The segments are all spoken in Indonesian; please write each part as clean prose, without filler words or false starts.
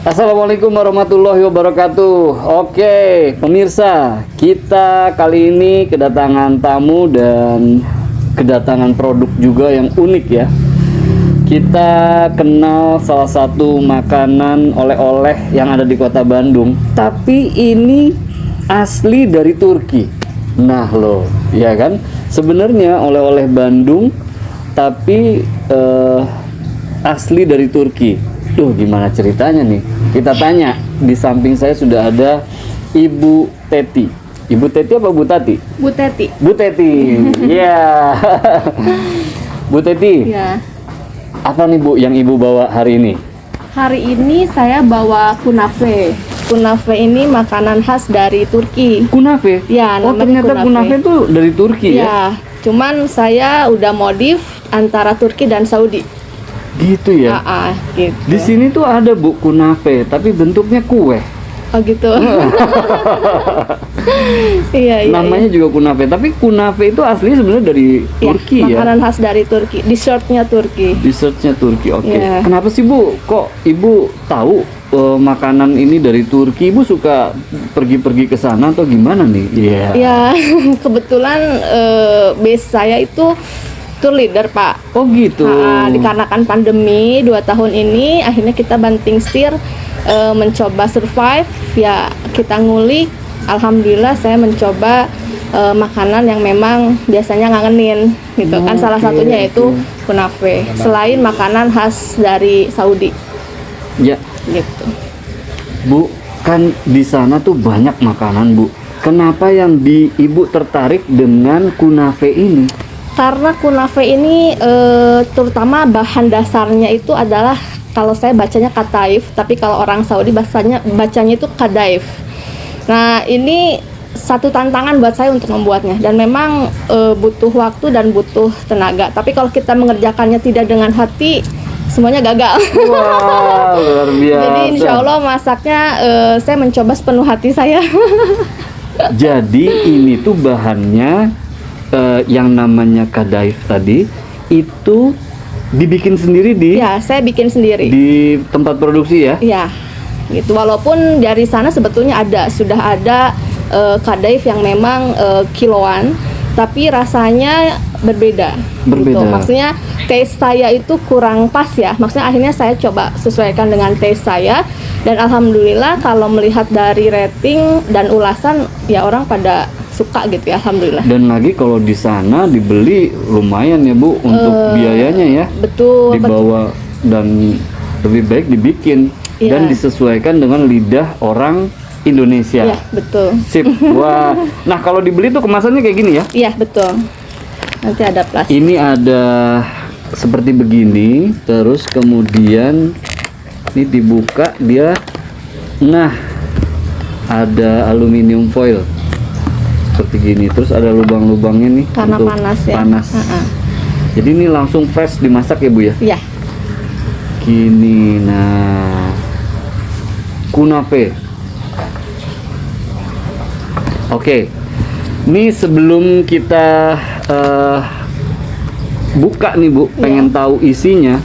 Assalamualaikum warahmatullahi wabarakatuh. Oke, pemirsa, kita kali ini kedatangan tamu dan kedatangan produk juga yang unik ya. Kita kenal salah satu makanan oleh-oleh yang ada di kota Bandung, tapi ini asli dari Turki. Nah loh, ya kan? Sebenarnya oleh-oleh Bandung, tapi asli dari Turki. Duh, gimana ceritanya nih? Kita tanya. Di samping saya sudah ada Ibu Teti. Ibu Teti apa Bu Tati? Bu Teti. Bu Teti. Iya. Bu Teti. Ya. Apa nih Bu yang Ibu bawa hari ini? Hari ini saya bawa kunafe. Kunafe ini makanan khas dari Turki. Kunafe? Ya, oh namanya ternyata kunafe itu dari Turki ya? Ya, cuman saya udah modif antara Turki dan Saudi. Gitu ya? Gitu. Di sini tuh ada Bu kunafe, tapi bentuknya kue. Oh gitu. Iya, iya. Namanya juga kunafe, tapi kunafe itu asli sebenarnya dari Turki ya? Makanan khas dari Turki, dessertnya Turki. Dessertnya Turki, oke. Ya. Kenapa sih Bu? Kok Ibu tahu makanan ini dari Turki? Ibu suka pergi-pergi ke sana atau gimana nih? Iya. Ya, kebetulan base saya itu tour leader Pak. Oh gitu. Dikarenakan pandemi 2 tahun ini, akhirnya kita banting setir mencoba survive. Ya kita ngulik. Alhamdulillah saya mencoba makanan yang memang biasanya ngangenin gitu kan. Salah satunya yaitu kunafe. Selain makanan khas dari Saudi. Ya. Gitu. Bu, kan di sana tuh banyak makanan Bu. Kenapa yang Ibu tertarik dengan kunafe ini? Karena kunafe ini terutama bahan dasarnya itu adalah, kalau saya bacanya kataif, tapi kalau orang Saudi bacanya itu kadaif. Nah ini satu tantangan buat saya untuk membuatnya, dan memang butuh waktu dan butuh tenaga. Tapi kalau kita mengerjakannya tidak dengan hati, semuanya gagal. Wah, luar biasa. Jadi insya Allah masaknya saya mencoba sepenuh hati saya. Jadi ini tuh bahannya yang namanya kadaif tadi itu dibikin sendiri Ya, saya bikin sendiri di tempat produksi ya? Ya, gitu. Walaupun dari sana sebetulnya sudah ada kadaif yang memang kiloan, tapi rasanya berbeda. Berbeda. Gitu. Maksudnya taste saya itu kurang pas ya. Maksudnya akhirnya saya coba sesuaikan dengan taste saya, dan alhamdulillah kalau melihat dari rating dan ulasan ya orang pada suka gitu ya, alhamdulillah. Dan lagi kalau di sana dibeli lumayan ya Bu untuk biayanya ya. Betul. Dibawa dan lebih baik dibikin dan disesuaikan dengan lidah orang Indonesia. Iya, betul. Sip. Wah. Nah, kalau dibeli tuh kemasannya kayak gini ya? Iya, betul. Nanti ada plastik. Ini ada seperti begini, terus kemudian ini dibuka dia. Nah, ada aluminium foil seperti gini, terus ada lubang-lubangnya nih Karena untuk panas ya. panas. Jadi ini langsung fresh dimasak ya Bu ya? Iya. Gini, nah kunafe. Oke, ini sebelum kita buka nih Bu, pengen tahu isinya.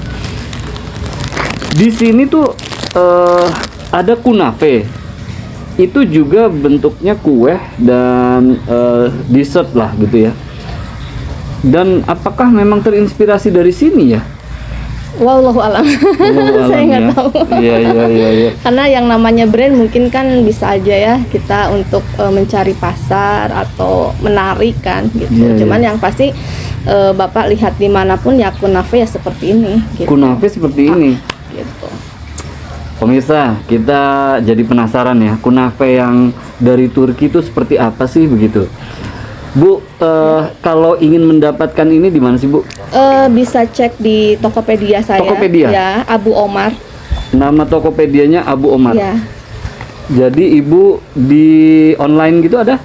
Di sini tuh ada kunafe. Itu juga bentuknya kue dan dessert lah gitu ya. Dan apakah memang terinspirasi dari sini ya? Wallahu alam. Saya nggak ya. tahu. Iya. Karena yang namanya brand mungkin kan bisa aja ya kita untuk mencari pasar atau menarik kan gitu. Iya, Cuman yang pasti Bapak lihat dimanapun ya kunafe ya seperti ini. Gitu. Kunafe seperti ini. Gitu. Pemirsa, kita jadi penasaran ya, kunafe yang dari Turki itu seperti apa sih begitu? Bu, kalau ingin mendapatkan ini di mana sih Bu? Bisa cek di Tokopedia saya. Tokopedia? Ya, Abu Omar. Nama Tokopedianya Abu Omar. Ya. Jadi Ibu di online gitu ada?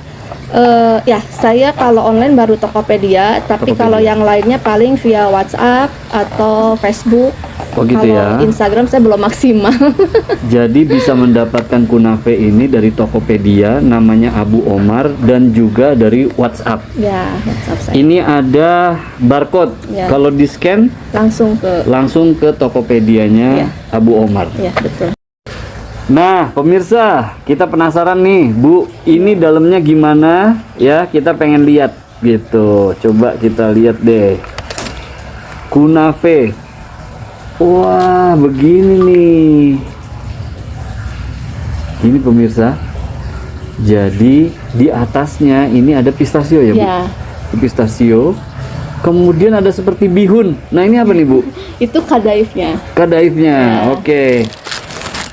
Ya, saya kalau online baru Tokopedia, tapi kalau yang lainnya paling via WhatsApp atau Facebook. Oh gitu Kalau ya. Instagram saya belum maksimal. Jadi bisa mendapatkan kunafe ini dari Tokopedia, namanya Abu Omar, dan juga dari WhatsApp. Ya, WhatsApp saya. Ini ada barcode. Ya. Kalau di scan Langsung ke langsung ke Tokopedianya Ya. Abu Omar. Ya, betul. Nah, pemirsa, kita penasaran nih, Bu, ini dalamnya gimana? Ya, kita pengen lihat gitu. Coba kita lihat deh. Kunafe. Wah, begini nih. Ini pemirsa. Jadi di atasnya ini ada pistachio ya, Bu? Ya, Pistachio. Kemudian ada seperti bihun. Nah, ini apa nih, Bu? itu kadaifnya. Kadaifnya. Ya. Oke.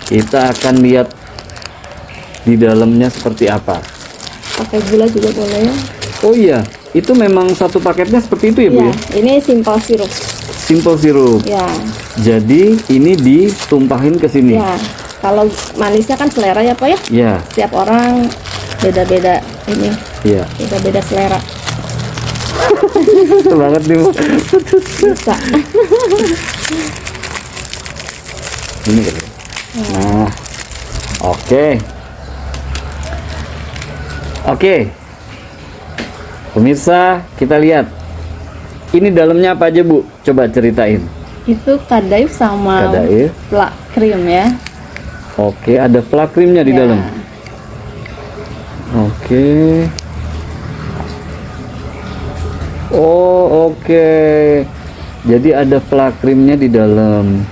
Kita akan lihat di dalamnya seperti apa. Pakai gula juga boleh ya. Oh iya, itu memang satu paketnya seperti itu ya, Bu Ya, ya? ini simple sirup. Simple sirup. Ya, Jadi ini ditumpahin ke sini. ya. Kalau manisnya kan selera ya Pak ya. Ya, Setiap orang beda-beda ini, iya. beda-beda selera. Betul banget nih, Bu. Bisa. Ini kali. Nah, oke. Oke. Pemirsa, kita lihat. Ini dalamnya apa aja, Bu? Coba ceritain. Itu kadaif sama Kadaif. plak krim ya. Oke, ada flak krimnya di Ya. dalam. Oke. Oh, oke. Jadi ada flak krimnya di dalam.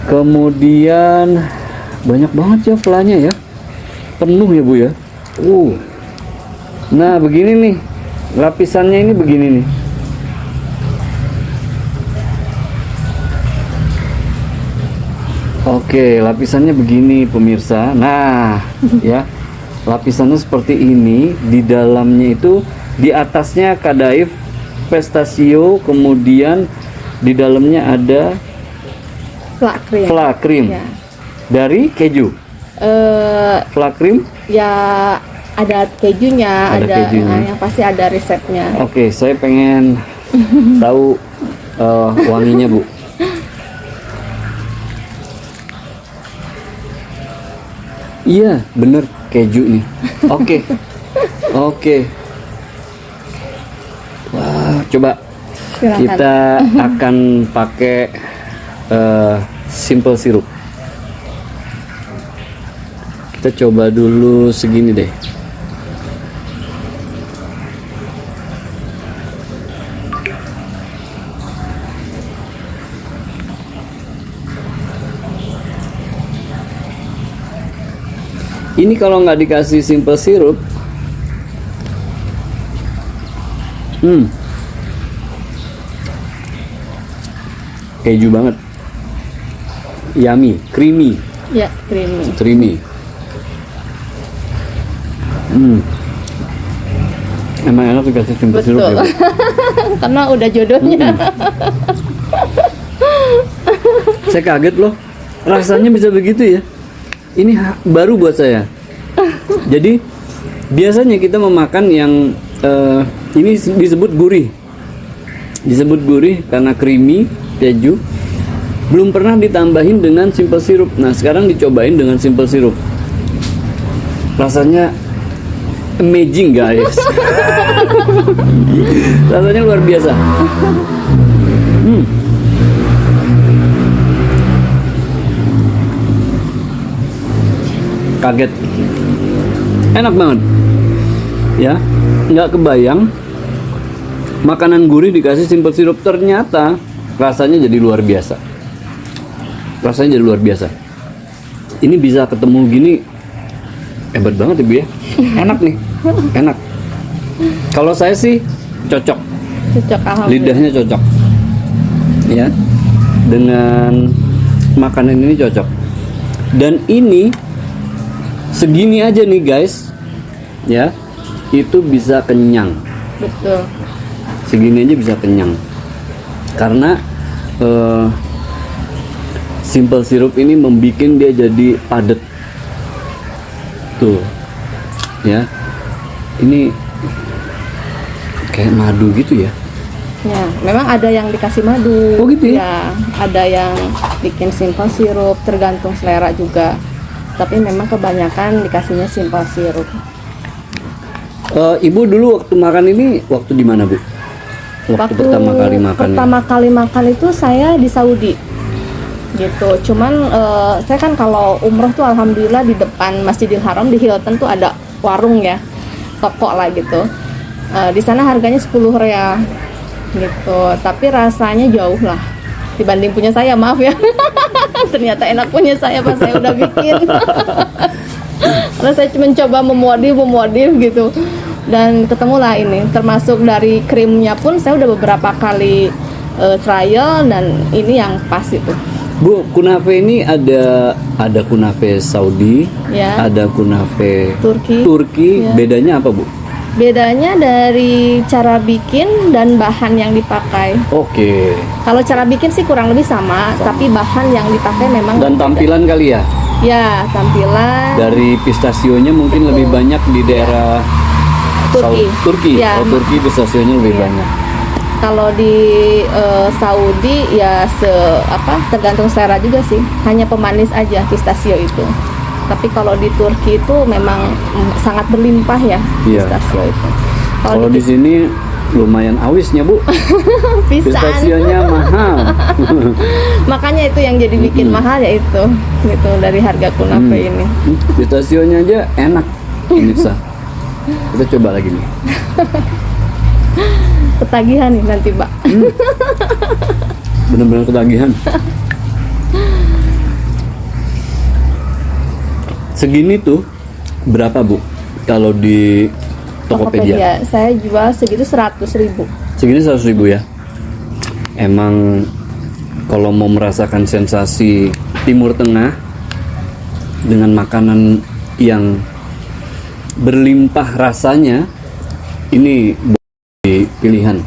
Kemudian banyak banget ya flanya ya. Penuh ya, Bu ya. Nah, begini nih. Lapisannya ini begini nih. Oke, lapisannya begini pemirsa. Nah, ya. Lapisannya seperti ini, di dalamnya itu di atasnya kadaif pistachio, kemudian di dalamnya ada Plak krim. flak krim Ya. dari keju. Flak krim. Ya ada kejunya, Ada ada, kejunya. yang pasti ada resepnya. Oke, saya pengen tahu wanginya, Bu. Iya, bener keju nih. Oke, oke. Wah, coba Silakan. kita akan pakai simple sirup. Kita coba dulu segini deh. Ini kalau nggak dikasih simple sirup, keju banget, yummy, creamy, Ya, creamy. creamy. Emang enak dikasih simple sirup ya, Bu? Karena udah jodohnya. Saya kaget loh, rasanya bisa begitu ya. Ini baru buat saya. Jadi biasanya kita memakan yang ini disebut gurih, karena creamy keju. Belum pernah ditambahin dengan simple sirup. Nah, sekarang dicobain dengan simple sirup. Rasanya amazing, guys. Rasanya luar biasa. Kaget, enak banget ya, nggak kebayang makanan gurih dikasih simple sirup, ternyata rasanya jadi luar biasa. Ini bisa ketemu gini, hebat banget Ibu ya. Enak nih, enak. Kalau saya sih cocok, Cocok, alhamdulillah. lidahnya cocok ya, dengan makanan ini cocok. Dan ini segini aja nih guys ya, itu bisa kenyang. Betul. Segini aja bisa kenyang, karena simple sirup ini membuat dia jadi padat tuh ya. Ini kayak madu gitu ya. Ya, memang ada yang dikasih madu. Oh, gitu ya? Ya, ada yang bikin simple sirup, tergantung selera juga. Tapi memang kebanyakan dikasihnya simple sirup. Ibu dulu waktu makan ini waktu di mana, Bu? Waktu pertama kali makan. Pertama kali makan itu saya di Saudi. gitu. Cuman saya kan kalau umroh tuh alhamdulillah di depan Masjidil Haram di Hilton tuh ada warung ya, toko lah gitu. Di sana harganya 10 real gitu, tapi rasanya jauh lah dibanding punya saya, maaf ya. Ternyata enak punya saya pas saya udah bikin. Karena saya mencoba memodif gitu, dan ketemulah ini. Termasuk dari krimnya pun saya udah beberapa kali trial, dan ini yang pas itu. Bu, kunafe ini ada kunafe Saudi, Ya. ada kunafe Turki. Ya. Bedanya apa, Bu? Bedanya dari cara bikin dan bahan yang dipakai. Oke. Kalau cara bikin sih kurang lebih sama, tapi bahan yang dipakai memang Dan berbeda. tampilan kali ya? Ya, tampilan Dari pistasionya mungkin lebih banyak di daerah Turki. Turki. Ya. Oh, Turki pistasionya lebih Ya. banyak. Kalau di Saudi ya tergantung selera juga sih. Hanya pemanis aja pistasio itu. Tapi kalau di Turki itu memang sangat berlimpah ya Iya. pistasio itu. Kalau di sini lumayan awisnya, Bu. pisan. Pistasionya mahal. Makanya itu yang jadi bikin mahal ya itu. Gitu dari harga kunafe ini. Pistasionya aja enak, pemirsa. Kita coba lagi nih. Ketagihan nih nanti, Mbak. Benar-benar ketagihan. Segini tuh berapa, Bu? Kalau di Tokopedia? Saya jual segitu 100.000. Segini 100.000 ya. Emang kalau mau merasakan sensasi Timur Tengah dengan makanan yang berlimpah rasanya, ini pilihan.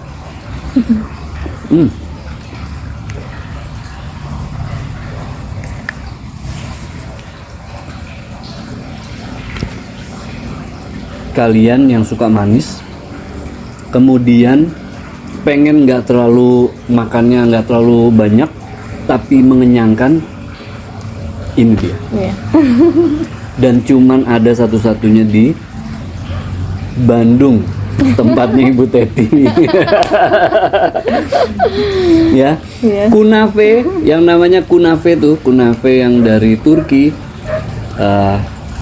Kalian yang suka manis, kemudian pengen nggak terlalu makannya nggak terlalu banyak, tapi mengenyangkan, ini dia. Iya. Dan cuman ada satu-satunya di Bandung, tempatnya Ibu Teti. Ya, Iya. kunafe, yang namanya kunafe tuh, kunafe yang dari Turki,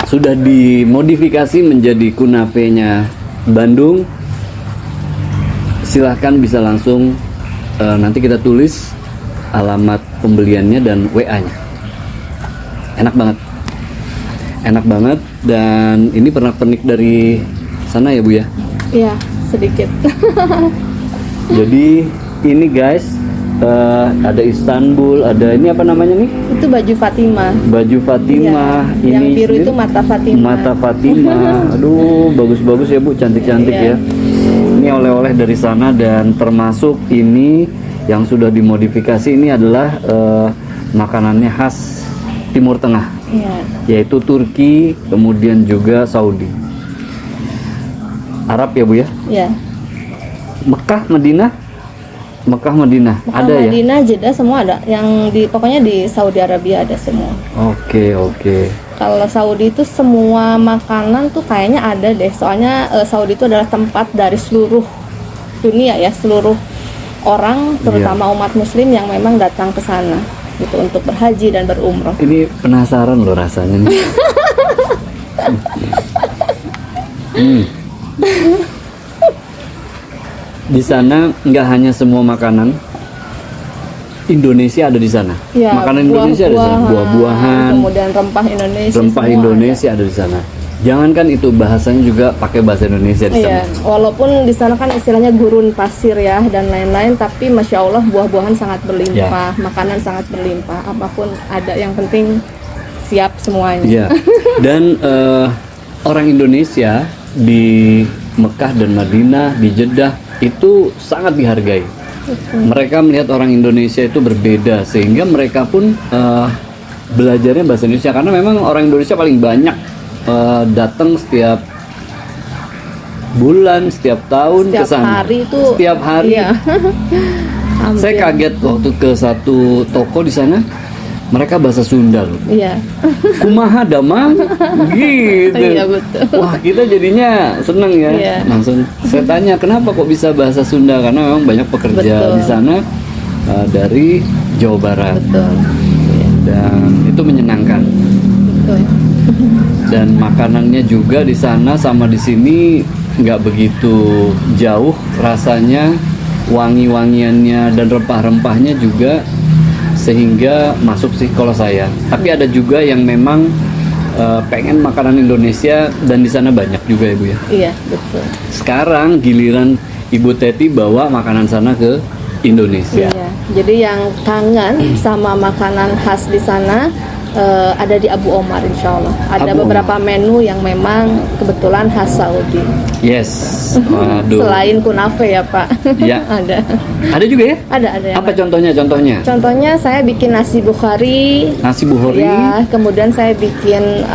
sudah dimodifikasi menjadi kunafenya Bandung. Silahkan bisa langsung, nanti kita tulis alamat pembeliannya dan WA-nya. Enak banget. Enak banget, dan ini pernak-pernik dari sana ya, Bu ya? Iya, sedikit. Jadi ini guys, ada Istanbul, ada ini apa namanya nih? Itu baju Fatimah. Baju Fatimah. Iya, Ini yang biru sendiri itu mata Fatimah. Mata Fatimah. Aduh, bagus-bagus ya, Bu, cantik-cantik Iya. ya. Ini oleh-oleh dari sana, dan termasuk ini yang sudah dimodifikasi, ini adalah makanannya khas Timur Tengah, Iya. yaitu Turki, kemudian juga Saudi. Arab ya, Bu ya? Iya. Mekah, Madinah. Mekah, Madinah. Ada ya? Madinah, Jeddah semua ada. Yang pokoknya di Saudi Arabia ada semua. Oke, oke. Kalau Saudi itu semua makanan tuh kayaknya ada deh. Soalnya Saudi itu adalah tempat dari seluruh dunia ya, seluruh orang, terutama umat muslim yang memang datang ke sana gitu untuk berhaji dan berumroh. Ini penasaran loh rasanya nih. Di sana nggak hanya semua makanan Indonesia ada di sana. Ya, Makanan Indonesia ada di sana, buah-buahan, kemudian rempah Indonesia. rempah semua Indonesia ada di sana. Jangankan itu, bahasanya juga pakai bahasa Indonesia di Iya, sana. walaupun di sana kan istilahnya gurun pasir ya dan lain-lain, tapi masya Allah buah-buahan sangat berlimpah, makanan sangat berlimpah, apapun ada, yang penting siap semuanya. Iya. Dan orang Indonesia di Mekah dan Madinah, di Jeddah itu sangat dihargai. Mereka melihat orang Indonesia itu berbeda, sehingga mereka pun belajarnya bahasa Indonesia, karena memang orang Indonesia paling banyak datang setiap bulan, setiap tahun ke Setiap sana. hari itu. Setiap hari. Iya. Saya kaget waktu ke satu toko di sana, mereka bahasa Sunda loh. Iya. Kumaha damang gitu. Iya, betul. Wah, kita jadinya seneng ya. Iya. Langsung saya tanya, kenapa kok bisa bahasa Sunda? Karena memang banyak pekerja Betul. di sana dari Jawa Barat. Betul. dan itu menyenangkan. Betul. Dan makanannya juga di sana sama di sini nggak begitu jauh rasanya, wangi-wangiannya dan rempah-rempahnya juga sehingga masuk sih kalau saya. Tapi ada juga yang memang pengen makanan Indonesia dan di sana banyak juga ya Bu ya. Iya, betul. Sekarang giliran Ibu Teti bawa makanan sana ke Indonesia. Iya. Jadi yang kangen sama makanan khas di sana ada di Abu Omar, insya Allah. Ada Abu beberapa menu yang memang kebetulan khas Saudi. Yes. Waduh. Selain kunafe ya Pak. Ya. ada. Ada juga ya? Ada. yang Apa lain. contohnya? Contohnya saya bikin nasi Bukhari. Nasi bukhori. Ya, kemudian saya bikin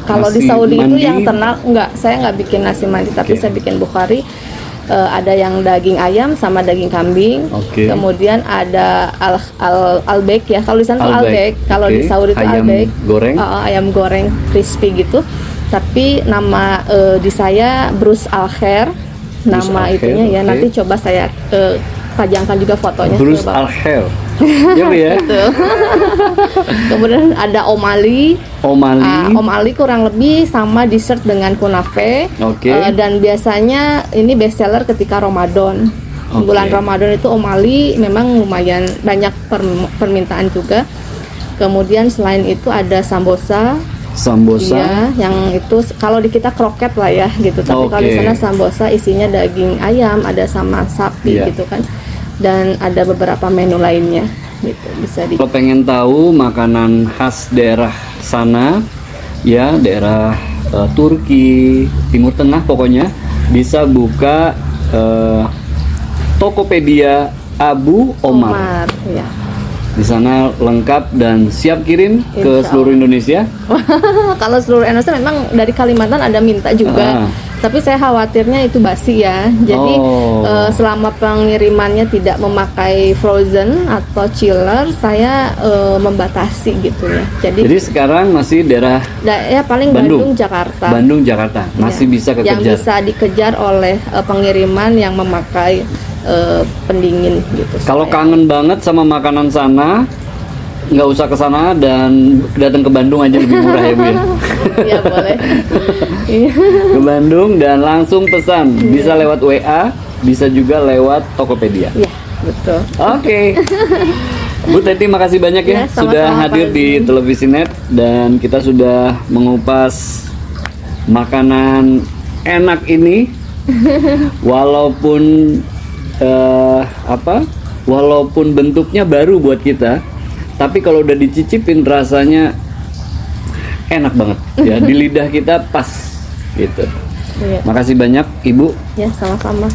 kalau di Nasi Saudi mandi. itu yang terkenal saya nggak bikin nasi mandi, tapi Oke. saya bikin Bukhari. Ada yang daging ayam sama daging kambing. Oke. Kemudian ada albek ya. Kalau di sana tuh Albek. albek, kalau di Oke. Saudi itu Ayam albek. goreng. Ayam goreng crispy gitu. Tapi nama di saya Bruce Al Khair. Bruce Nama Al Khair, itunya ya. oke. Nanti coba saya pajangkan juga fotonya. Bruce ke Bapak. Al Khair. Ya Bu ya. Betul. Kemudian ada Om Ali. Om Ali. Om Ali kurang lebih sama dessert dengan kunafe. Oke. Dan biasanya ini best seller ketika Ramadan. Oke. Bulan Ramadan itu Om Ali memang lumayan banyak permintaan juga. Kemudian selain itu ada sambosa. Sambosa. Iya, yang itu kalau di kita kroket lah ya gitu. Tapi kalau di Oke. sana sambosa isinya daging ayam, ada sama sapi Iya. gitu kan. Dan ada beberapa menu lainnya gitu, bisa di. Kalau pengen tahu makanan khas daerah sana, ya daerah Turki, Timur Tengah pokoknya, bisa buka Tokopedia Abu Omar. Ya. Di sana lengkap dan siap kirim ke Insya seluruh Indonesia. Kalau seluruh Indonesia memang dari Kalimantan ada minta juga. Ah. Tapi saya khawatirnya itu basi ya. Jadi Oh. selama pengirimannya tidak memakai frozen atau chiller, saya membatasi gitu ya. Jadi sekarang masih daerah Ya paling Bandung, Jakarta. Bandung, Jakarta masih Ya. bisa Yang kekejar. bisa dikejar oleh pengiriman yang memakai pendingin gitu. Kalau supaya- kangen banget sama makanan sana, nggak usah ke sana dan datang ke Bandung aja lebih murah ya Bu ya. Iya boleh. Iya. Ke Bandung dan langsung pesan, bisa lewat WA, bisa juga lewat Tokopedia. Iya, betul. Oke. Bu Teti makasih banyak ya, Ya, sama-sama, sudah hadir Pak di Azmi. Televisinet dan kita sudah mengupas makanan enak ini. Walaupun walaupun bentuknya baru buat kita, tapi kalau udah dicicipin rasanya enak banget ya, di lidah kita pas gitu. Iya. Makasih banyak Ibu. Ya, sama-sama.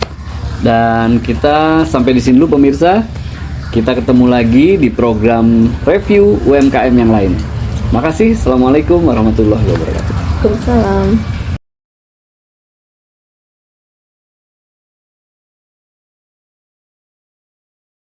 Dan kita sampai di sini dulu pemirsa. Kita ketemu lagi di program review UMKM yang lain. Makasih. Assalamualaikum warahmatullahi wabarakatuh. Waalaikumsalam.